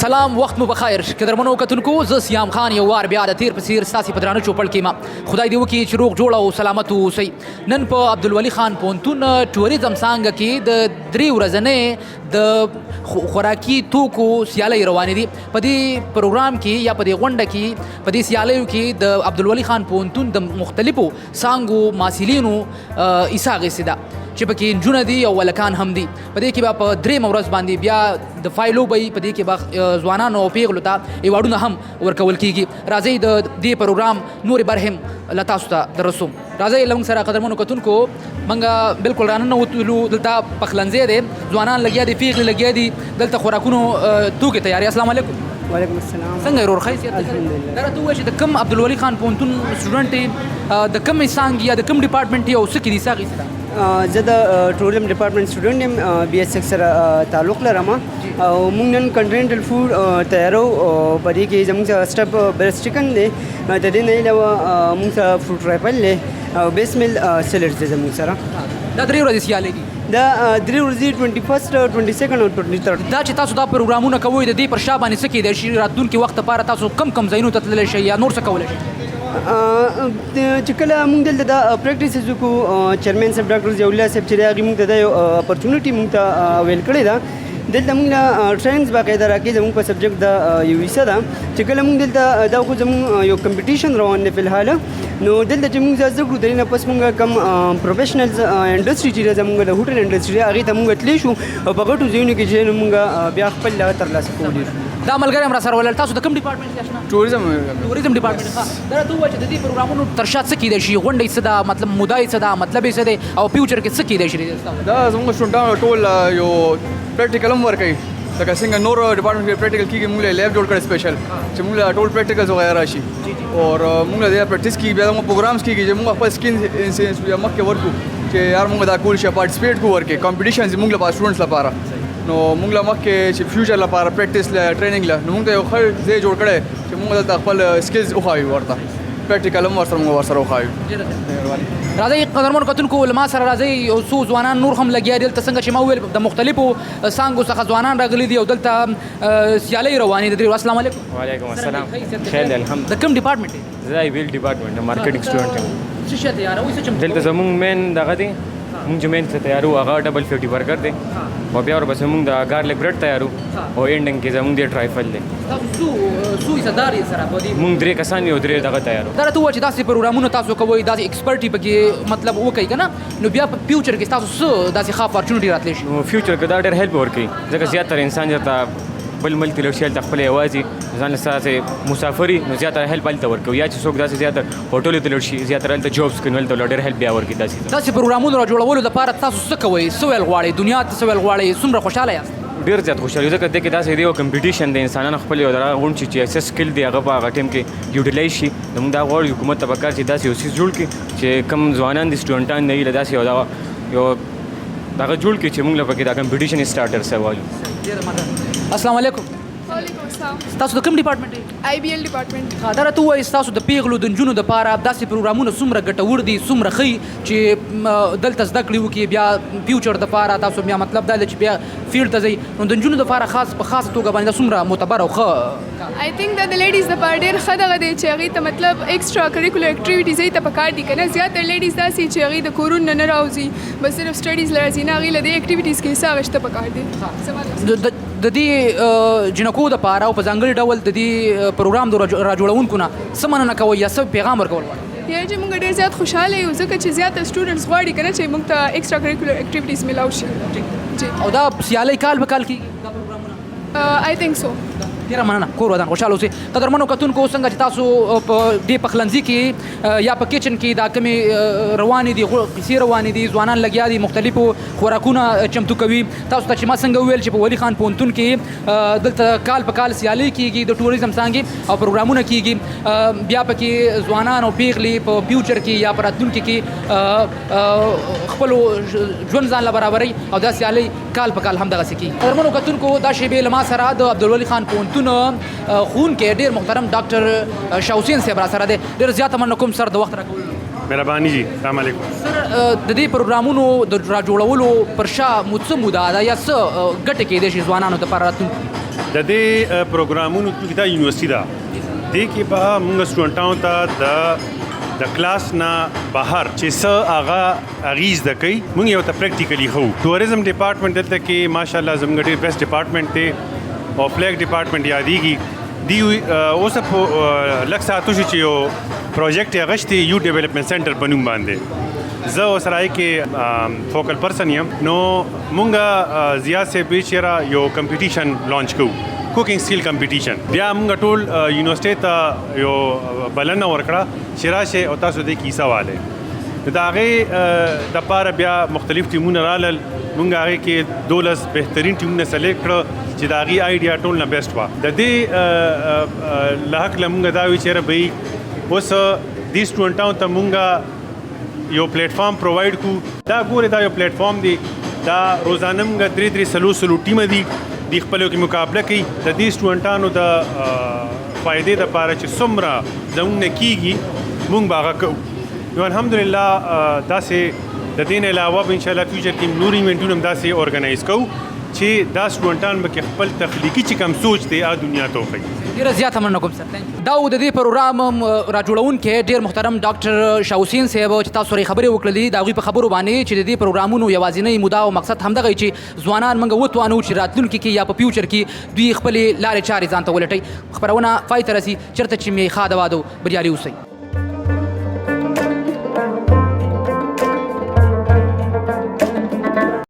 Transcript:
سلام وخت مو بخیر قدرمنو کتونکو زه سیام خان یو وار بیا د تیر په سیر ستاسي په درانه چوپړ کې ما خدای دې وکړي چې روغ جوړ او سلامت اوسئ. نن په عبدالولي خان پوهنتون ټوریزم څانګه کې د 3 ورځې د خوراکي توکو سیالۍ روانې دي. په دې پروګرام کې یا په دې غونډه کې په دې سیالیو کې د عبدالولي خان پوهنتون د مختلفو څانګو محصلینو حصه اخیستې ده چې پکې نجونه دي او ولکان هم دي. په دې کې به په 3 ورځ باندې بیا د فایلو به په دې کې به ځوانانو او پیغلو ته ایوارډونه هم ورکول کیږي. راځئ د دې پروګرام نورې برخې له تاسو ته دررسوم. راځئ له موږ سره قدرمنو کتونکو موږ بالکل راننوتلو. دلته پخلنځی دی، ځوانان لګیا دي، پیغلې لګیا دي، دلته خوراکونو توکې تیاری. السلام علیکم. وعلیکم السلام. څنګه ورور ښه یې؟ الحمدلله. دا راته ووایه چې د کوم عبدالولي خان پوهنتون سټوډنټ یې، د کومې څانګې یا د کوم ډپارټمنټ یې او څه کې دي څه اخیستې ده؟ زه د ټوریزم ډپارټمنټ سټوډنټ یم، بی ایس ایکس سره تعلق لرم او موږ نن کنټیننټل فوډ تیارو. په دې کې زموږ سره سټف برست چکن دی، د دې نه علاوه موږ سره فروټ رایفل دی او بیس میل سیلډز دی زموږ سره. دا 3 ورځې سیالۍ دي. دا 3 ورځې 21 22 او 23. دا چې تاسو دا پروګرامونه کوئ د دې پر شا باندې څه کیدای شي راتلونکي وخت لپاره تاسو کم ځایونو ته تللی شئ یا نور څه کولی شئ؟ چې کله موږ دلته دا پریکټیسز وکړو، چیرمین صاحب ډاکټر ضیاءالله صاحب چې دی هغې موږ ته دا یو اپرچونټي موږ ته ویل کړې ده. دلته موږ له ټریننګز باقاعده راکوي زموږ په سبجیکټ دا یو حصه ده چې کله موږ دلته دا خو زموږ یو کمپټیشن روان دی فلحال. نو دلته چې موږ زده کړو د دې نه پس موږ کم پروفیشنلز انډسټري چې ده زموږ د هوټل انډسټري هغې ته موږ تللی شو او په غټو ځایونو کې چې موږ بیا خپل لغه ترلاسه کولی شو. دا ملګری هم را سره ولاړ. تاسو د کوم ډپارټمنټ یاست؟ ټوریزم ډپارټمنټ. ښه، دا راته ووایه چې د دې پروګرامونو تر شا څه کیدای شي؟ غونډه یې څه ده، مطلب موده یې څه ده، مطلب یې څه دی او فیوچر کې څه کیدای شي؟ دا زموږ سټوډنټانو ټول یو پریکټیکل هم ورکوي، لکه څنګه نور ډپارټمنټ کې پریکټیکل کېږي. موږ لیب جوړ کړی سپیشل چې موږ له ټول پریکټیکلز وغیره راشي اور موږ له دې پریکټیس کېږي. بیا زموږ پروګرامز کېږي چې موږ خپل سکین انسینس بیا مخکې ورکو چې یار موږ دا کول شي پارټیسپیټ کو ورکې کمپټیشنز موږ لپاره سټوډنټس لپاره. نو موږ له مخکې چې فیوچر لپاره پریکټیس له ټریننګ له نو موږ ته یو ښه ځای جوړ کړی چې موږ دلته خپل سکلز وښایو، ورته پریکټیکل هم ورسره وښایو. راځئ قدرمنو کتونکو له ما سره راځئ. یو څو ځوانان نور هم لګیا دي دلته. څنګه چې ما وویل د مختلفو څانګو څخه ځوانان راغلي دي او دلته سیالۍ روانې دي. السلام علیکم. وعلیکم السلام. خیر دی الحمد. د کوم ډپارټمنټ یې؟ زه د ویل ډپارټمنټ مارکیټینګ سټوډنټ یم. څه شی تیاروئ؟ څه چمتو دلته زموږ مین دغه دی، موږ چې مین څه تیارو هغه ډبل 50 برګر دی او بیا ورپسې موږ د ګارلک بریډ تیارو او اینډنګ کې زموږ د ټرایفل دی. تاسو څو حصهدار یې سره په دې؟ موږ 3 کسان یو 3 دغه تیارو. دا راته ووایه چې داسې پروګرامونه تاسو کوئ، داسې ایکسپرټي پکې مطلب وکئ که نه، نو بیا په فیوچر کې ستاسو څه داسې ښه اپارچونټي راتلی شي؟ نو فیوچر کې دا ډېر هیلپ ورکوي ځکه زیاتره انسان چېرته بل ملک ته لاړ شي هلته خپله یوازې ځان له ستاسې مسافري نو زیاتره هیلپ هلته ورکوي. یا چې څوک داسې زیاتره هوټلو ته لاړ شي زیاتره هلته جابس کوي نو هلته ډېر هیلپ بیا ورکوي. داسې پروګرامونو را جوړولو لپاره تاسو څه کوئ؟ څه ویل غواړئ؟ دنیا ته څه ویل غواړئ؟ څومره خوشحاله یاست؟ ډېر زیات خوشحاله ځکه دې کې داسې دی یو کمپټیشن دی، انسانان خپل یو دغه غونډ چې څه سکل دی هغه په هغه ټایم کې یوټیلایز شي. نو موږ دا غواړو حکومت ته پکار چې داسې یو څیز جوړ کړي چې کوم ځوانان دي سټوډنټان نه وي له داسې یو دغه جوړ کړي چې موږ له پکې دا کمپټیشن سټارټر سره وایو. السلام علیکم. وعلیکم السلام. تاسو د کوم ډپارټمنټ یې؟ آی بی ایل ډپارټمنټ. دا راته ووایئ ستاسو د پیغلو د نجونو دپاره داسې پروګرامونه څومره ګټور دي، څومره ښه چې دلته زده کړې وکړي بیا فیوچر دپاره تاسو بیا مطلب دا دی چې بیا فیلډ ته ځئ، نو د نجونو دپاره خاص په خاصه توګه باندې دا څومره معتبر او ښه؟ آی تھنک دا د لیډیز دپاره ډېر ښه دغه دی چې هغې ته مطلب ایکسټرا کریکولر اکټیویټیز هغې ته پکار دي که نه. زیاتره لیډیز داسې چې هغې د کورونو نه راوځي بس صرف سټډیز له راځي نه، هغې له دې اکټیویټیز کې حصه اخیسته پکار دي. د دې جنکو دپاره او په ځانګړي ډول د دې پروګرام د را جوړونکو نه څه مننه کوئ یا څه پیغام ورکول غواړئ؟ یا چې موږ ډېر زیات خوشحاله یو ځکه چې زیاته سټوډنټس غواړي که نه چې موږ ته ایکسټرا کریکولر اکټیویټیز میلاو شي. او دا سیالۍ کال به کال کېږي دا پروګرامونه؟ آی تھنک سو. ډېره مننه. کور ودان خوشحاله اوسئ. قدرمنو کتونکو څنګه چې تاسو په دې پخلنځي کې یا په کچن کې دا کومې روانې دي قصې روانې دي، ځوانان لګیا دي مختلفو خوراکونه چمتو کوي. تاسو ته چې ما څنګه وویل چې په ولي خان پوهنتون کې دلته کال په کال سیالۍ کېږي د ټوریزم څانګې او پروګرامونه کېږي. بیا پکې ځوانان او پیغلې په فیوچر کې یا په راتلونکي کې خپلو ژوند ځان له برابروي او دا سیالۍ کال په کال همدغسې کېږي. قدرمنو کتونکو دا شیبې له ما سره د عبدالولي خان پوهنتون ښوونکی ډېر محترم ډاکټر شاه حسین صاحب را سره دی. ډېر زیاته مننه کوم سر د وخت راکولو. مهرباني جی. السلام علیکم. سر د دې پروګرامونو د را جوړولو پر شا مو څه موده ده یا څه ګټې کېدای شي ځوانانو دپاره راتلونکي؟ د دې پروګرامونو کې دا یونیورسيټي ده دې کې به موږ سټوډنټانو ته د کلاس نه بهر چې څه هغه اغیز د کوي موږ یو ته پریکټیکلی خو ټوریزم ډپارټمنټ دلته کې ماشاءالله زموږ ډېر بیسټ ډپارټمنټ دی او فلیګ ډپارټمنټ یادېږي دی اوس په لږ ساعتو شو چې یو پروجیکټ یې اغشتي یو ډیولپمنټ سنټر په نوم باندې زه اوسره کې فوکل پرسن یم نو مونږ زیات سے بیچره یو کمپټیشن لانچ کوو کوکینګ سکیل کمپټیشن بیا مونږ ټول یونیورسيټي ته یو بلنه ورکړه چې راشه او تاسو دې کیسه واله دا هغې دپاره بیا مختلف ټیمونه رالل مونږ هغې کې 12 بهترین ټیمونه سلیکټ کړه چې د هغې آیډیا ټول نه بیسټ وه د دې له هکله مونږ دا وي چېرې به اوس دې سټوډنټانو ته مونږ یو پلیټفارم پرووایډ کړو دا ګورې دا یو پلیټفارم دی دا روزانه مونږ 3 ټیمه دي د خپلو کې مقابله کوي د دې سټوډنټانو د فایدې دپاره چې څومره زموږ نه کېږي مونږ به هغه کوو نو الحمدلله داسې د دې نه علاوه به انشاءالله فیوچر کې نور ایونټونه هم داسې ارګنایز کوو چې دا سټوډنټان به کې خپل تخلیقي چې کوم سوچ دی دنیا ته وښیي ډیره زیاته مننه کوم سر دا و د دې پروګرام راجوړونکی ډېر محترم ډاکټر شاه حسین صاحب چې تاسو سره خبرې وکړلې د هغوی په خبرو باندې چې د دې پروګرامونو یوازینی موده او مقصد همدغه چې ځوانان موږ وتوانو چې راتلونکي کې یا په فیوچر کې دوی خپلې لارې چارې ځان ته ولټوي خپرونه پای ته رسي چېرته چې میخا د وادو بریالي اوسئ